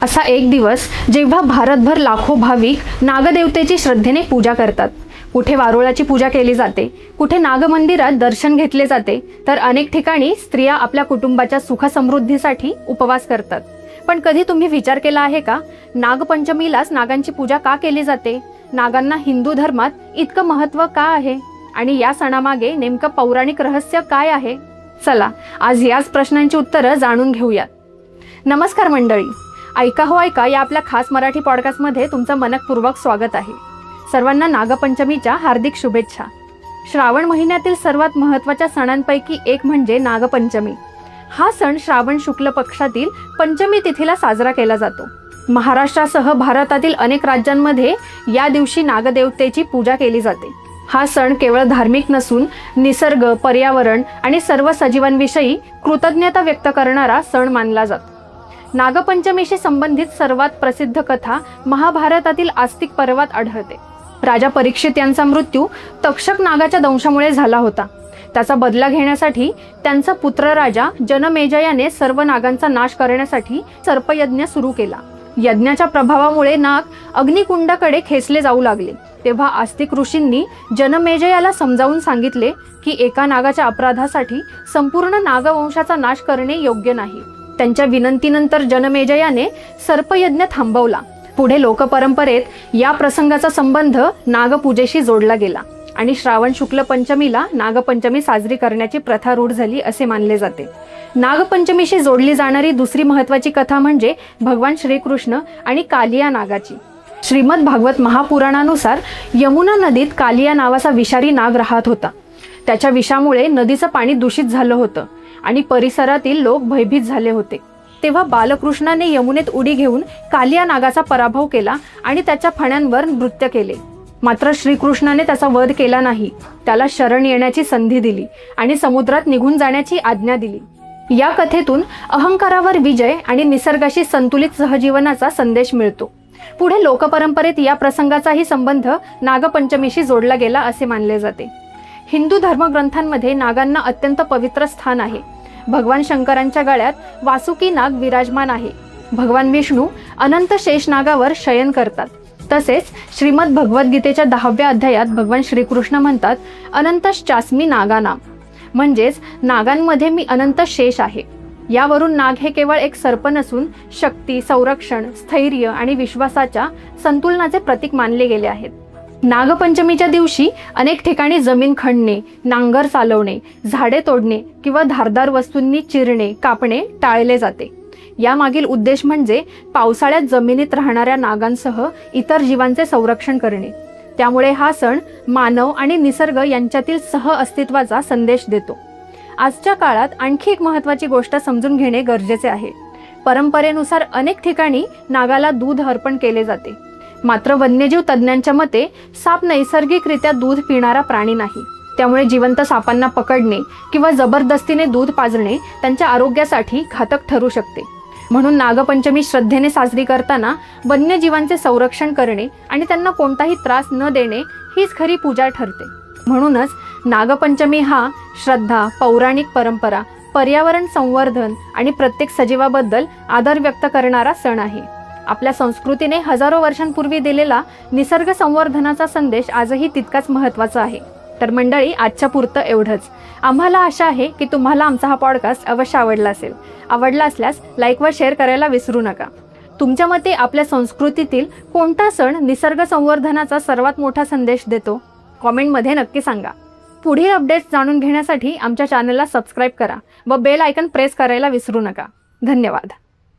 असा एक दिवस जेव्हा भारतभर लाखो भाविक नागदेवतेची श्रद्धेने पूजा करतात। कुठे वारुळाची पूजा केली जाते, कुठे नागमंदिरात दर्शन घेतले जाते, तर अनेक ठिकाणी स्त्रिया आपल्या कुटुंबाच्या सुख समृद्धीसाठी उपवास करतात। पण कधी तुम्ही विचार केला आहे का, नागपंचमीलाच नागांची पूजा का केली जाते? नागांना हिंदू धर्मात इतकं महत्त्व का आहे आणि या सणामागे नेमकं पौराणिक रहस्य काय आहे? चला आज याच प्रश्नांची उत्तरं जाणून घेऊयात। नमस्कार मंडळी, ऐका हो ऐका या आपल्या खास मराठी पॉडकास्टमध्ये तुमचं मनपूर्वक स्वागत आहे। सर्वांना नागपंचमीच्या हार्दिक शुभेच्छा। श्रावण महिन्यातील सर्वात महत्त्वाच्या सणांपैकी एक म्हणजे नागपंचमी। हा सण श्रावण शुक्ल पक्षातील पंचमी तिथीला साजरा केला जातो। महाराष्ट्रासह भारतातील अनेक राज्यांमध्ये या दिवशी नागदेवतेची पूजा केली जाते। हा सण केवळ धार्मिक नसून निसर्ग, पर्यावरण आणि सर्व सजीवांविषयी कृतज्ञता व्यक्त करणारा सण मानला जातो। नागपंचमीशी संबंधित सर्वात प्रसिद्ध कथा महाभारतातील आस्तिक पर्वात आढळते। राजा परीक्षित यांचा मृत्यू तक्षक नागाच्या दंशामुळे झाला होता। त्याचा बदला घेण्यासाठी त्यांचा पुत्र राजा जनमेजयाने सर्व नागांचा नाश करण्यासाठी सर्पयज्ञ सुरू केला। यज्ञाच्या प्रभावामुळे नाग अग्निकुंडाकडे खेचले जाऊ लागले। तेव्हा आस्तिक ऋषींनी जनमेजयाला समजावून सांगितले की एका नागाच्या अपराधासाठी संपूर्ण नागवंशाचा नाश करणे योग्य नाही। त्यांच्या विनंतीनंतर जनमेजयाने सर्पयज्ञ थांबवला। पुढे लोकपरंपरेत या प्रसंगाचा संबंध नागपूजेशी जोडला गेला आणि श्रावण शुक्ल पंचमीला नागपंचमी साजरी करण्याची प्रथा रूढ झाली असे मानले जाते। नागपंचमीशी जोडली जाणारी दुसरी महत्त्वाची कथा म्हणजे भगवान श्रीकृष्ण आणि कालिया नागाची। श्रीमद भागवत महापुराणानुसार यमुना नदीत कालिया नावाचा विषारी नाग राहत होता। त्याच्या विषामुळे नदीचं पाणी दूषित झालं होतं आणि परिसरातील लोक भयभीत झाले होते। तेव्हा बालकृष्णाने यमुनेत उडी घेऊन कालिया नागाचा पराभव केला आणि त्याच्या फण्यांवर नृत्य केले। मात्र श्रीकृष्णाने त्याचा वध केला नाही, त्याला शरण येण्याची संधी दिली आणि समुद्रात निघून जाण्याची आज्ञा दिली। या कथेतून अहंकारावर विजय आणि निसर्गाशी संतुलित सहजीवनाचा संदेश मिळतो। पुढे लोकपरंपरेत या प्रसंगाचाही संबंध नागपंचमीशी जोडला गेला असे मानले जाते। हिंदू धर्मग्रंथांमध्ये नागांना अत्यंत पवित्र स्थान आहे। भगवान शंकरांच्या गळ्यात वासुकी नाग विराजमान आहे। भगवान विष्णू अनंत शेष नागावर शयन करतात। तसेच श्रीमद भगवद्गीतेच्या 10व्या अध्यायात भगवान श्रीकृष्ण म्हणतात, अनंतश्चास्मी नागानां, म्हणजेच नागांमध्ये मी अनंत शेष आहे। यावरून नाग हे केवळ एक सर्प नसून शक्ती, संरक्षण, स्थैर्य आणि विश्वासाच्या संतुलनाचे प्रतीक मानले गेले आहेत। नागपंचमीच्या दिवशी अनेक ठिकाणी जमीन खणणे, नांगर चालवणे, झाडे तोडणे किंवा धारदार वस्तूंनी चिरणे, कापणे टाळले जाते। यामागील उद्देश म्हणजे पावसाळ्यात जमिनीत राहणाऱ्या नागांसह इतर जीवांचे संरक्षण करणे। त्यामुळे हा सण मानव आणि निसर्ग यांच्यातील सहअस्तित्वाचा संदेश देतो। आजच्या काळात आणखी एक महत्त्वाची गोष्ट समजून घेणे गरजेचे आहे। परंपरेनुसार अनेक ठिकाणी नागाला दूध अर्पण केले जाते। मात्र वन्यजीव तज्ज्ञांच्या मते साप नैसर्गिकरित्या दूध पिणारा प्राणी नाही। त्यामुळे जिवंत सापांना पकडणे किंवा जबरदस्तीने दूध पाजणे त्यांच्या आरोग्यासाठी घातक ठरू शकते। म्हणून नागपंचमी श्रद्धेने साजरी करताना वन्यजीवांचे संरक्षण करणे आणि त्यांना कोणताही त्रास न देणे हीच खरी पूजा ठरते। म्हणूनच नागपंचमी हा श्रद्धा, पौराणिक परंपरा, पर्यावरण संवर्धन आणि प्रत्येक सजीवाबद्दल आदर व्यक्त करणारा सण आहे। आपल्या संस्कृतीने हजारो वर्षांपूर्वी दिलेला निसर्ग संवर्धनाचा संदेश आजही तितकाच महत्त्वाचा आहे। तर मंडळी, आजच्या पुरतं एवढंच। आम्हाला आशा आहे की तुम्हाला आमचा हा पॉडकास्ट अवश्य आवडला असेल। आवडला असल्यास लाईक व शेअर करायला विसरू नका। तुमच्या मते आपल्या संस्कृतीतील कोणता सण निसर्ग संवर्धनाचा सर्वात मोठा संदेश देतो? कॉमेंटमध्ये नक्की सांगा। पुढील अपडेट्स जाणून घेण्यासाठी आमच्या चॅनलला सबस्क्राईब करा व बेल आयकॉन प्रेस करायला विसरू नका। धन्यवाद।